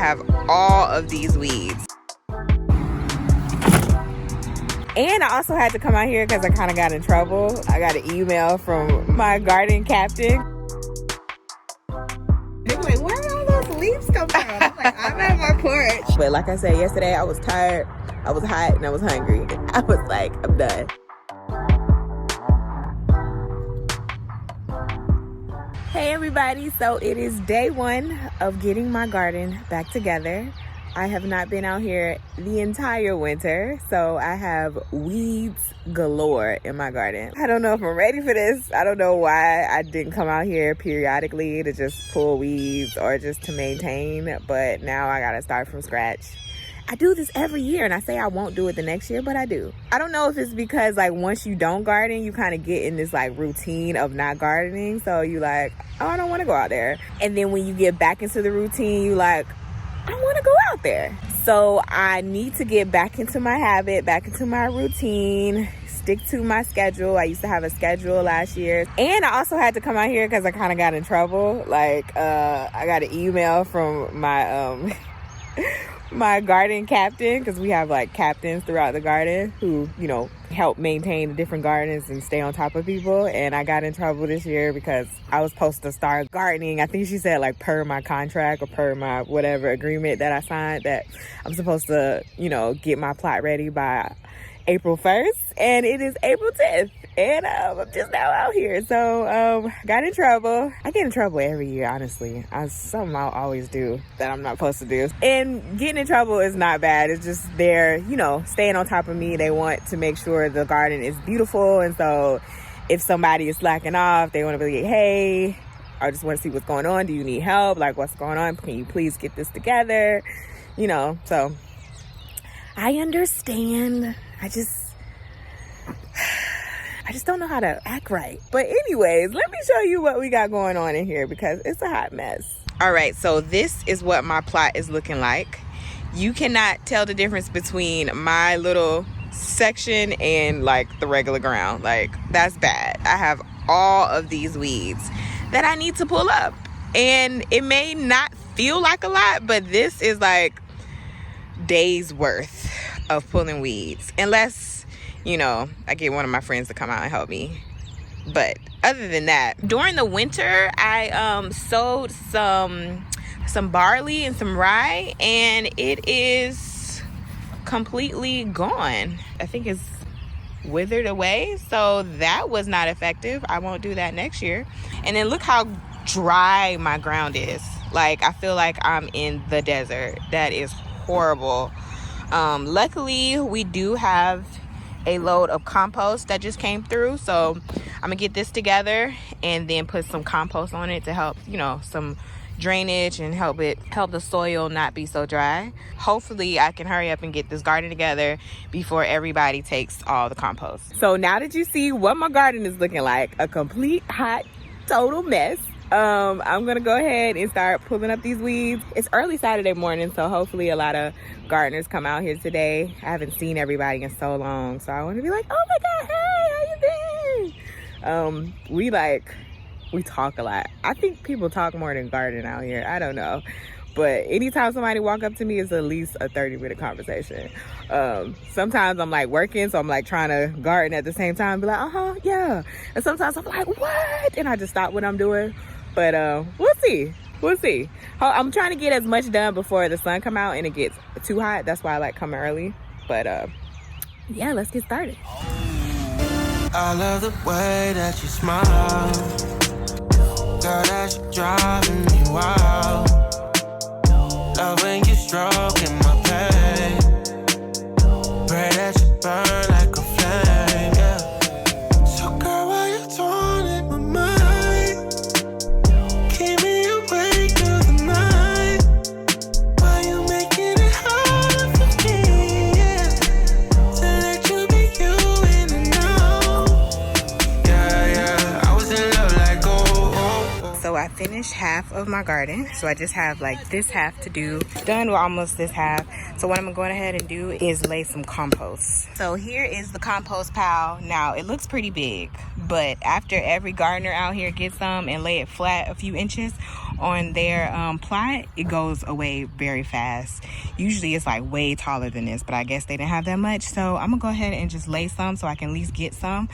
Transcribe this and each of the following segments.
have all of these weeds. And I also had to come out here because I kind of got in trouble. I got an email from my garden captain. They were like, where are all those leaves come from? I'm like, I'm at my porch. But like I said yesterday, I was tired, I was hot, and I was hungry. I was like, I'm done. Hey everybody, so it is day one of getting my garden back together. I have not been out here the entire winter, so I have weeds galore in my garden. I don't know if I'm ready for this. I don't know why I didn't come out here periodically to just pull weeds or just to maintain, but now I gotta start from scratch. I do this every year, and I say I won't do it the next year, but I do. I don't know if it's because like once you don't garden, you kind of get in this like routine of not gardening, so you like, oh, I don't want to go out there. And then when you get back into the routine, you like, I want to go out there. So I need to get back into my habit, back into my routine, stick to my schedule. I used to have a schedule last year. And I also had to come out here because I kind of got in trouble. Like, I got an email from my my garden captain, because we have like captains throughout the garden who, you know, help maintain the different gardens and stay on top of people. And I got in trouble this year because I was supposed to start gardening. I think she said like per my contract or per my whatever agreement that I signed that I'm supposed to, you know, get my plot ready by April 1st, and it is April 10th, and I'm just now out here. So got in trouble. I get in trouble every year, honestly. Something I'll always do that I'm not supposed to do. And getting in trouble is not bad. It's just they're, you know, staying on top of me. They want to make sure the garden is beautiful, and so if somebody is slacking off, they want to be like, hey, I just want to see what's going on. Do you need help? Like, what's going on? Can you please get this together? You know, so I understand. I just don't know how to act right. But anyways, let me show you what we got going on in here because it's a hot mess. All right, so this is what my plot is looking like. You cannot tell the difference between my little section and like the regular ground. Like, that's bad. I have all of these weeds that I need to pull up. And it may not feel like a lot, but this is like days worth of pulling weeds, unless, you know, I get one of my friends to come out and help me. But other than that, during the winter I sowed some barley and some rye, and it is completely gone. I think it's withered away, so that was not effective. I won't do that next year. And then look how dry my ground is. Like, I feel like I'm in the desert. That is horrible. Luckily we do have a load of compost that just came through, so I'm gonna get this together and then put some compost on it to help, you know, some drainage and help the soil not be so dry. Hopefully I can hurry up and get this garden together before everybody takes all the compost. So now that you see what my garden is looking like, a complete hot total mess, I'm gonna go ahead and start pulling up these weeds. It's early Saturday morning, so hopefully a lot of gardeners come out here today. I haven't seen everybody in so long, so I want to be like, oh my god, hey, how you been? We talk a lot. I think people talk more than garden out here. I don't know, but anytime somebody walk up to me, it's at least a 30-minute conversation. Sometimes I'm like working, so I'm like trying to garden at the same time, be like, yeah. And sometimes I'm like, what? And I just stop what I'm doing. But we'll see. I'm trying to get as much done before the sun come out and it gets too hot. That's why I like coming early. But yeah, let's get started. I love the way that you smile, girl, that's driving me wild. Love when you stroking my pain, pray that you burn like a flame, yeah. So girl, why you torn my mind, keep me awake through the night, why you making it hard for me, yeah, to let you be you in and out, yeah, I was in love like So I finished half of my garden, so I just have like this half to do. Done with almost this half. So what I'm gonna go ahead and do is lay some compost. So here is the compost pile. Now it looks pretty big, but after every gardener out here gets some and lay it flat a few inches on their plot, it goes away very fast. Usually it's like way taller than this, but I guess they didn't have that much. So I'm gonna go ahead and just lay some so I can at least get some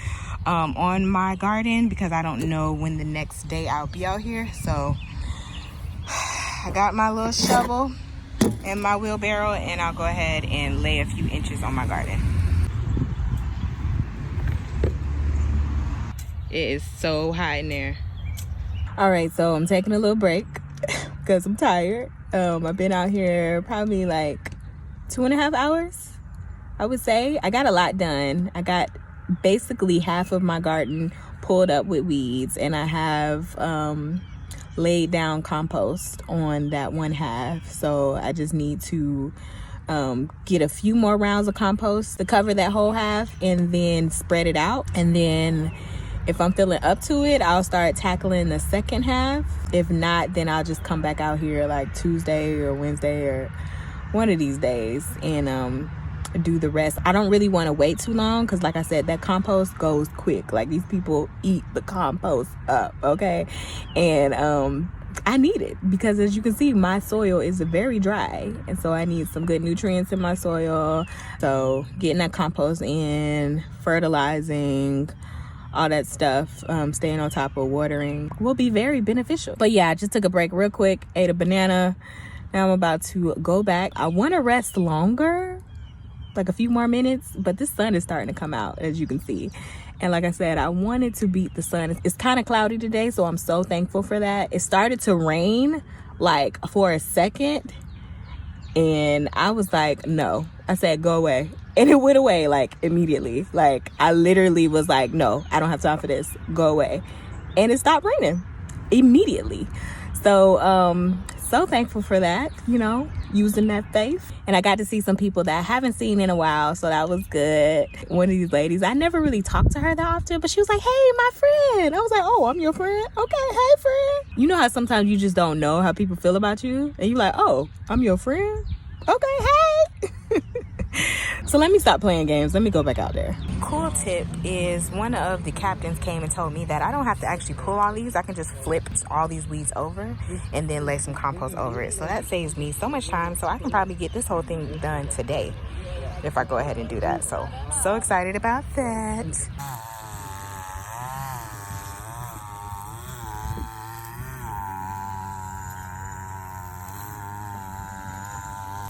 on my garden, because I don't know when the next day I'll be out here. So I got my little shovel and my wheelbarrow, and I'll go ahead and lay a few inches on my garden. It is so hot in there. All right, so I'm taking a little break because I'm tired. I've been out here probably like 2.5 hours, I would say. I got a lot done. I got basically half of my garden pulled up with weeds, and I have laid down compost on that one half. So I just need to get a few more rounds of compost to cover that whole half, and then spread it out. And then if I'm feeling up to it, I'll start tackling the second half. If not, then I'll just come back out here like Tuesday or Wednesday or one of these days and do the rest. I don't really want to wait too long, because like I said, that compost goes quick. Like, these people eat the compost up, okay? And I need it, because as you can see, my soil is very dry, and so I need some good nutrients in my soil. So getting that compost in, fertilizing, all that stuff, staying on top of watering will be very beneficial. But yeah, I just took a break real quick, ate a banana. Now I'm about to go back. I want to rest longer, like a few more minutes, but this sun is starting to come out, as you can see. And like I said, I wanted to beat the sun. It's kind of cloudy today, so I'm so thankful for that. It started to rain like for a second, and I was like, no. I said, go away. And it went away like immediately. Like, I literally was like, no, I don't have time for this. Go away. And it stopped raining immediately. So, so thankful for that, you know, using that faith. And I got to see some people that I haven't seen in a while, so that was good. One of these ladies, I never really talked to her that often, but she was like, hey, my friend. I was like, oh, I'm your friend? Okay, hey, friend. You know how sometimes you just don't know how people feel about you? And you're like, oh, I'm your friend? Okay, hey. So let me stop playing games. Let me go back out there. Cool tip is, one of the captains came and told me that I don't have to actually pull all these. I can just flip all these weeds over and then lay some compost over it. So that saves me so much time. So I can probably get this whole thing done today if I go ahead and do that. So excited about that.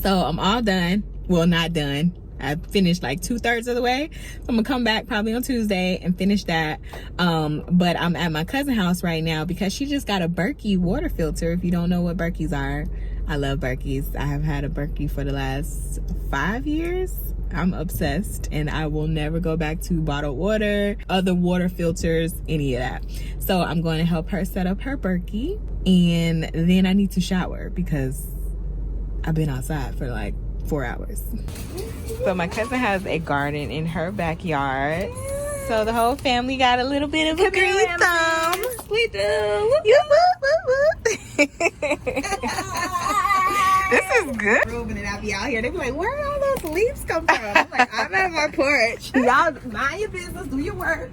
So I'm all done. Well, not done. I finished like 2/3 of the way. So I'm gonna come back probably on Tuesday and finish that. But I'm at my cousin's house right now because she just got a Berkey water filter. If you don't know what Berkeys are, I love Berkeys. I have had a Berkey for the last 5 years. I'm obsessed, and I will never go back to bottled water, other water filters, any of that. So I'm going to help her set up her Berkey, and then I need to shower because I've been outside for like 4 hours. So my cousin has a garden in her backyard. So the whole family got a little bit of a green thumb. We do. This is good. Ruben and I be out here. They be like, where are all those leaves come from? I'm like, I'm at my porch. Y'all mind your business, do your work.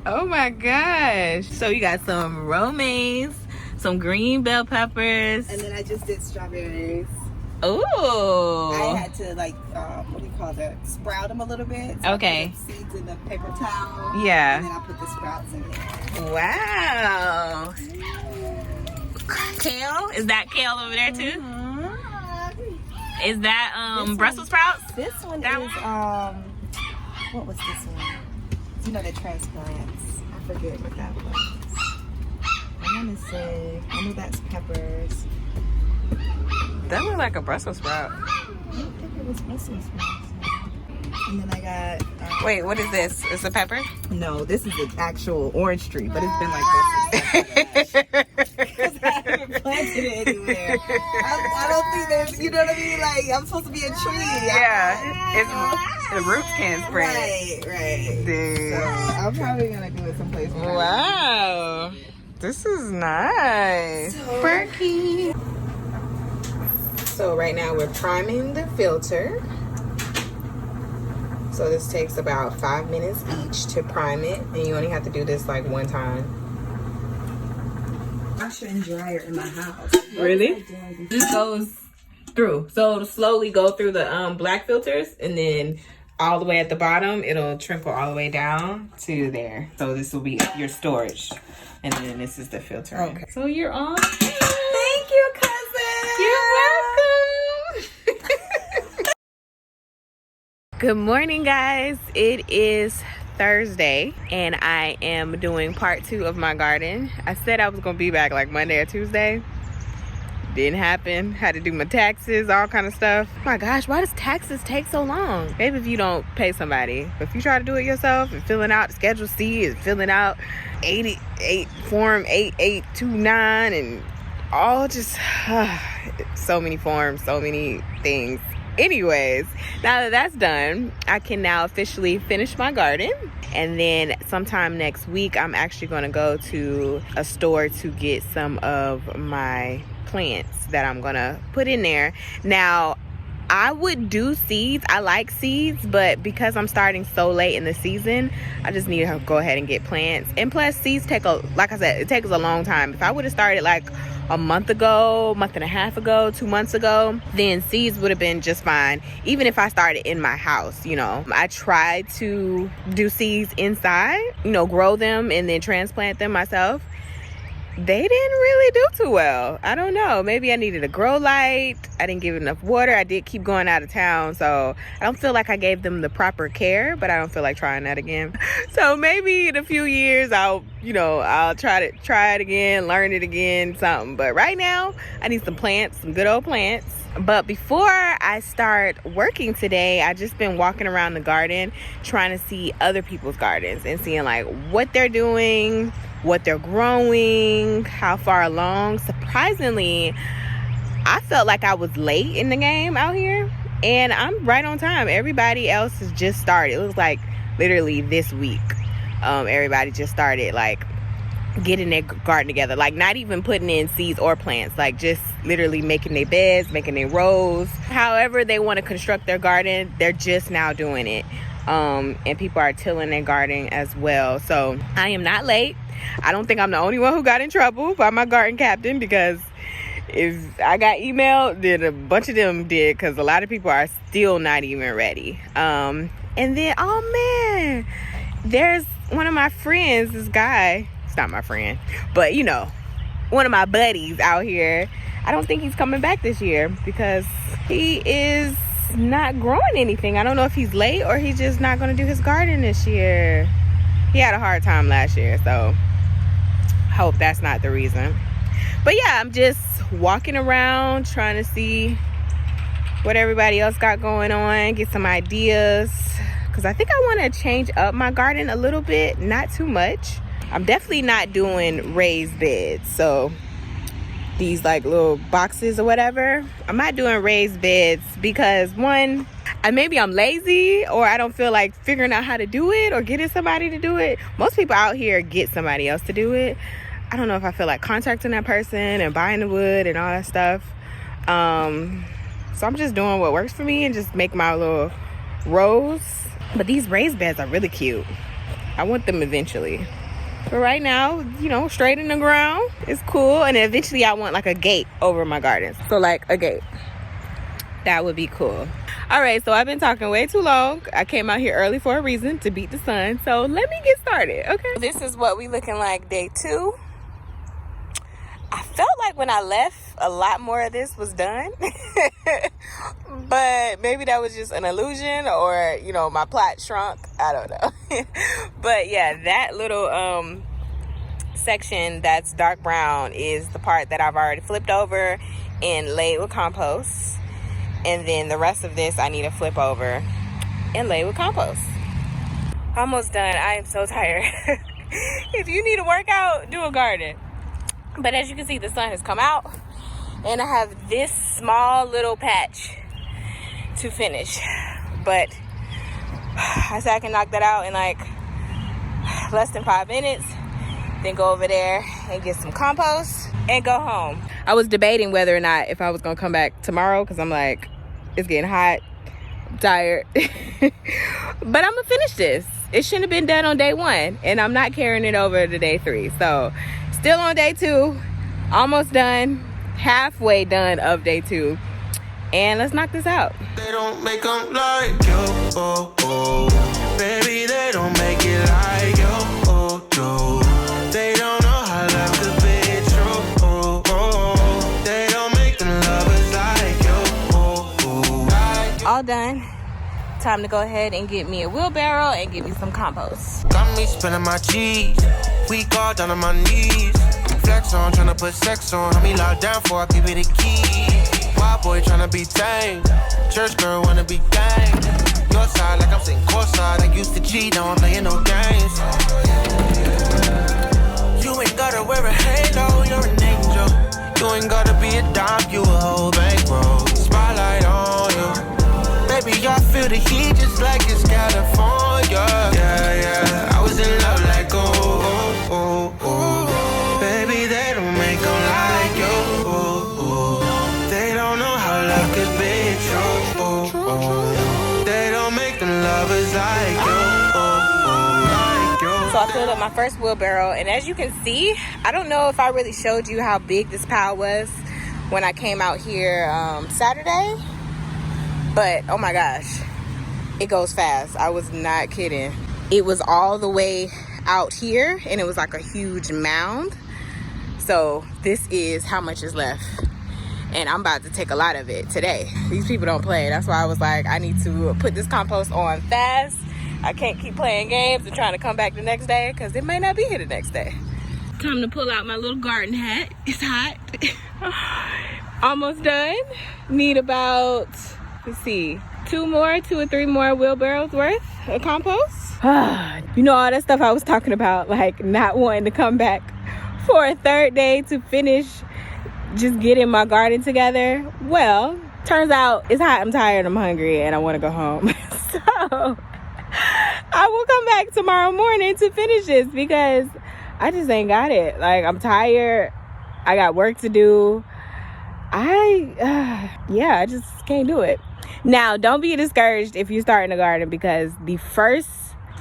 Oh my gosh. So you got some romaines, some green bell peppers. And then I just did strawberries. Ooh. I had to like, what do you call that? Sprout them a little bit. So okay. I put seeds in the paper towel. Yeah. And then I put the sprouts in there. Wow. Kale? Is that kale over there too? Mm-hmm. Is that Brussels sprouts? This one that is what was this one? You know, the transplants. I forget what that was. I want to say, I know that's peppers. That looked like a Brussels sprout. I don't think it was Brussels sprouts. And then I got... wait, what is this? Is it pepper? No, this is an actual orange tree, but it's been like this. Because I haven't planted it anywhere. I don't think there's... You know what I mean? Like, I'm supposed to be a tree. Yeah. It's, the roots can't spread. Right. Dude. So I'm probably going to do it someplace. Wow. This is nice. So, Berkey. So right now we're priming the filter. So this takes about 5 minutes each to prime it, and you only have to do this like one time. washer and dryer in my house. Really? This goes through. So it'll slowly go through the black filters, and then all the way at the bottom, it'll trickle all the way down to there. So this will be your storage. And then this is the filter. Okay. So you're on. Thank you, cousin. You're welcome. Good morning, guys. It is Thursday, and I am doing part 2 of my garden. I said I was going to be back like Monday or Tuesday. Didn't happen. Had to do my taxes, all kind of stuff. Oh my gosh, why does taxes take so long? Maybe if you don't pay somebody. But if you try to do it yourself and filling out Schedule C and filling out Form 8829 and all just so many forms, so many things. Anyways, now that that's done, I can now officially finish my garden. And then sometime next week, I'm actually going to go to a store to get some of my plants that I'm going to put in there. Now, I would do seeds. I like seeds, but because I'm starting so late in the season, I just need to go ahead and get plants. And plus, seeds like I said, it takes a long time. If I would have started like a month ago, month and a half ago, 2 months ago, then seeds would have been just fine. Even if I started in my house, you know. I tried to do seeds inside, you know, grow them and then transplant them myself. They didn't really do too well. I don't know. Maybe I needed a grow light. I didn't give it enough water. I did keep going out of town, so I don't feel like I gave them the proper care, but I don't feel like trying that again. So maybe in a few years I'll try it again, learn it again, something. But right now I need some plants, some good old plants. But before I start working today, I just been walking around the garden trying to see other people's gardens and seeing like what they're doing, what they're growing, how far along. Surprisingly, I felt like I was late in the game out here, and I'm right on time. Everybody else has just started. It was like literally this week. Everybody just started like getting their garden together, like not even putting in seeds or plants, like just literally making their beds, making their rows. However they want to construct their garden, they're just now doing it. And people are tilling their garden as well. So I am not late. I don't think I'm the only one who got in trouble by my garden captain, because if I got emailed, then a bunch of them did, because a lot of people are still not even ready. And then, oh man, there's one of my friends, this guy, it's not my friend, but you know, one of my buddies out here. I don't think he's coming back this year because he is not growing anything. I don't know if he's late or he's just not going to do his garden this year. He had a hard time last year, so hope that's not the reason. But yeah, I'm just walking around trying to see what everybody else got going on, get some ideas, because I think I want to change up my garden a little bit, not too much. I'm definitely not doing raised beds, so these like little boxes or whatever. I'm not doing raised beds because one, maybe I'm lazy, or I don't feel like figuring out how to do it or getting somebody to do it. Most people out here get somebody else to do it. I don't know if I feel like contacting that person and buying the wood and all that stuff. So I'm just doing what works for me and just make my little rows. But these raised beds are really cute. I want them eventually. But right now, you know, straight in the ground is cool. And eventually I want like a gate over my gardens. So like a gate. That would be cool. All right, so I've been talking way too long. I came out here early for a reason, to beat the sun. So let me get started, okay? This is what we looking like day 2. I felt like when I left, a lot more of this was done. But maybe that was just an illusion, or, you know, my plot shrunk. I don't know. But yeah, that little section that's dark brown is the part that I've already flipped over and laid with compost. And then the rest of this I need to flip over and lay with compost. Almost done. I am so tired. If you need a workout, do a garden. But as you can see, the sun has come out, and I have this small little patch to finish. But I said I can knock that out in like less than 5 minutes, then go over there and get some compost and go home. I was debating whether or not if I was gonna come back tomorrow, because I'm like, it's getting hot, I'm tired. But I'm gonna finish this. It shouldn't have been done on day 1, and I'm not carrying it over to day 3. So still on day 2. Almost done, halfway done of day 2. And let's knock this out. They don't make them like you, oh, oh. Baby, they don't make it like you, oh, oh. They don't know how love could be true, oh, oh. They don't make them lovers like you, oh, oh. All done. Time to go ahead and get me a wheelbarrow and get me some compost. Got me spilling my cheese. We all down on my knees. Flex on, tryna put sex on. Hold me locked down for I give it a key. Wild boy tryna be tame. Church girl wanna be gang. Your side like I'm sitting courtside. I used to cheat, now I'm playing no games. You ain't gotta wear a halo, you're an angel. You ain't gotta be a dime, you a whole bankroll. Spotlight on you. Baby, I feel the heat just like it's California. Yeah, yeah. I was in love like oh, oh, oh, oh. Baby, they don't make them like you. Oh, oh. They don't know how love could be true. Oh, oh. They don't make them lovers like you. Oh, oh, like you. So I filled up my first wheelbarrow, and as you can see, I don't know if I really showed you how big this pile was when I came out here Saturday. But oh my gosh, it goes fast. I was not kidding. It was all the way out here and it was like a huge mound. So this is how much is left. And I'm about to take a lot of it today. These people don't play. That's why I was like, I need to put this compost on fast. I can't keep playing games and trying to come back the next day because it may not be here the next day. Time to pull out my little garden hat. It's hot. Almost done. Need about, let's see, 2 or 3 more wheelbarrows worth of compost. You know all that stuff I was talking about, like not wanting to come back for a third day to finish just getting my garden together. Well, turns out it's hot, I'm tired, I'm hungry, and I want to go home. So I will come back tomorrow morning to finish this because I just ain't got it. Like, I'm tired. I got work to do. I just can't do it. Now, don't be discouraged if you're starting a garden because the first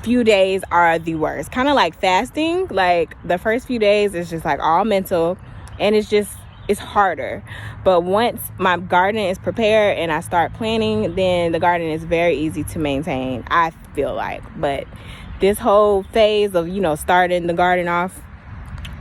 few days are the worst. Kind of like fasting. Like, the first few days is just like all mental and it's harder. But once my garden is prepared and I start planting, then the garden is very easy to maintain, I feel like. But this whole phase of, starting the garden off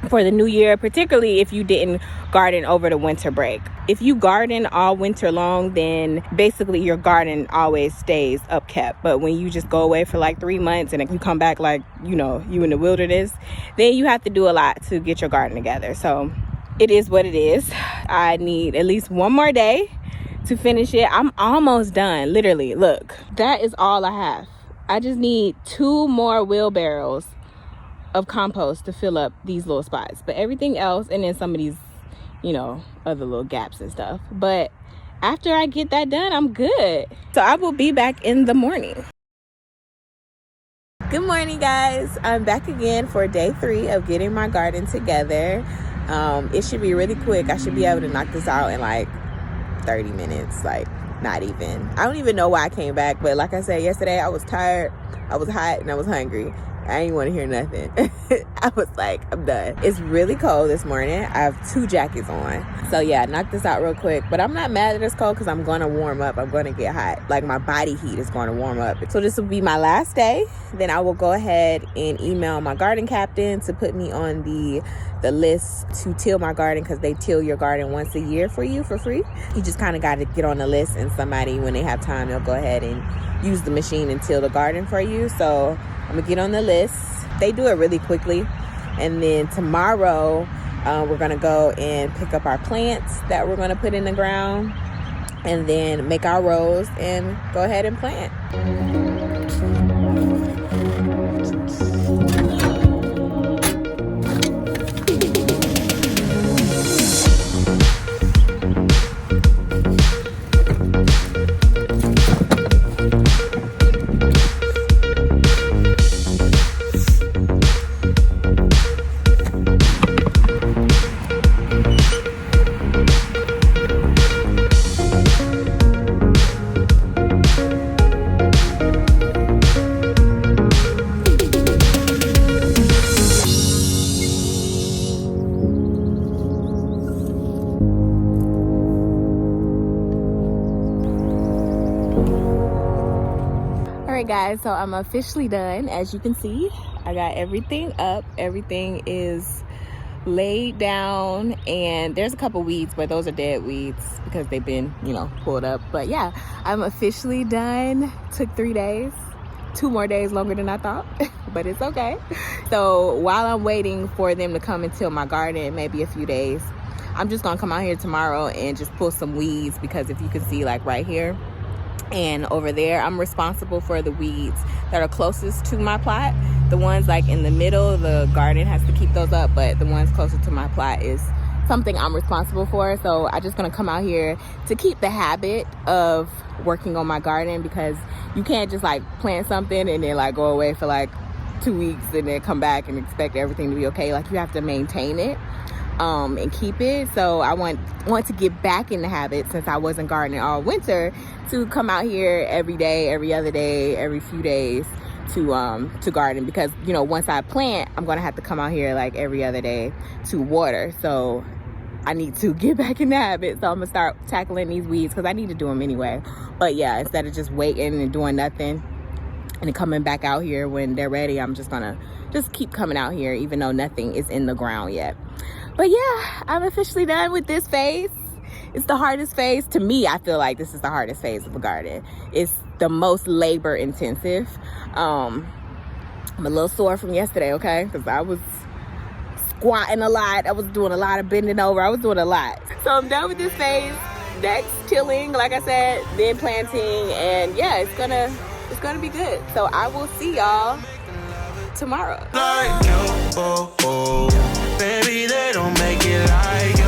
for the new year, particularly if you didn't garden over the winter break. If you garden all winter long, then basically your garden always stays upkept. But when you just go away for like 3 months and you come back like, you in the wilderness, then you have to do a lot to get your garden together. So it is what it is. I need at least 1 more day to finish it. I'm almost done. Literally, look, that is all I have. I just need 2 more wheelbarrows of compost to fill up these little spots. But everything else, and then some of these, other little gaps and stuff. But after I get that done, I'm good. So I will be back in the morning. Good morning, guys. I'm back again for day 3 of getting my garden together. It should be really quick. I should be able to knock this out in like 30 minutes, like not even. I don't even know why I came back, but like I said yesterday, I was tired, I was hot, and I was hungry. I didn't want to hear nothing. I was like, I'm done. It's really cold this morning. I have 2 jackets on. So yeah, knock this out real quick. But I'm not mad that it's cold because I'm going to warm up. I'm going to get hot. Like, my body heat is going to warm up. So this will be my last day. Then I will go ahead and email my garden captain to put me on the list to till my garden, because they till your garden once a year for you for free. You just kind of got to get on the list, and somebody, when they have time, they'll go ahead and use the machine and till the garden for you. So I'm gonna get on the list. They do it really quickly. And then tomorrow we're gonna go and pick up our plants that we're gonna put in the ground, and then make our rows and go ahead and plant. right, guys, so I'm officially done. As you can see, I got everything up. Everything is laid down, and there's a couple weeds, but those are dead weeds because they've been, you know, pulled up. But yeah, I'm officially done. Took 3 days, 2 more days longer than I thought, but it's okay. So while I'm waiting for them to come and till my garden, maybe a few days, I'm just gonna come out here tomorrow and just pull some weeds, because if you can see, like right here and over there, I'm responsible for the weeds that are closest to my plot. The ones like in the middle, the garden has to keep those up, but the ones closer to my plot is something I'm responsible for. So I'm just gonna come out here to keep the habit of working on my garden, because you can't just like plant something and then like go away for like 2 weeks and then come back and expect everything to be okay. Like, you have to maintain it and keep it. So I want to get back in the habit, since I wasn't gardening all winter, to come out here every day, every other day, every few days to garden, because, you know, once I plant, I'm gonna have to come out here like every other day to water. So I need to get back in the habit. So I'm gonna start tackling these weeds, because I need to do them anyway. But yeah, instead of just waiting and doing nothing and then coming back out here when they're ready, I'm just gonna keep coming out here even though nothing is in the ground yet. But yeah, I'm officially done with this phase. It's the hardest phase. To me, I feel like this is the hardest phase of the garden. It's the most labor intensive. I'm a little sore from yesterday, okay? Because I was squatting a lot. I was doing a lot of bending over. I was doing a lot. So I'm done with this phase. Next, tilling, like I said, then planting. And yeah, it's gonna be good. So I will see y'all tomorrow. Like you, oh, oh. Baby, they don't make it like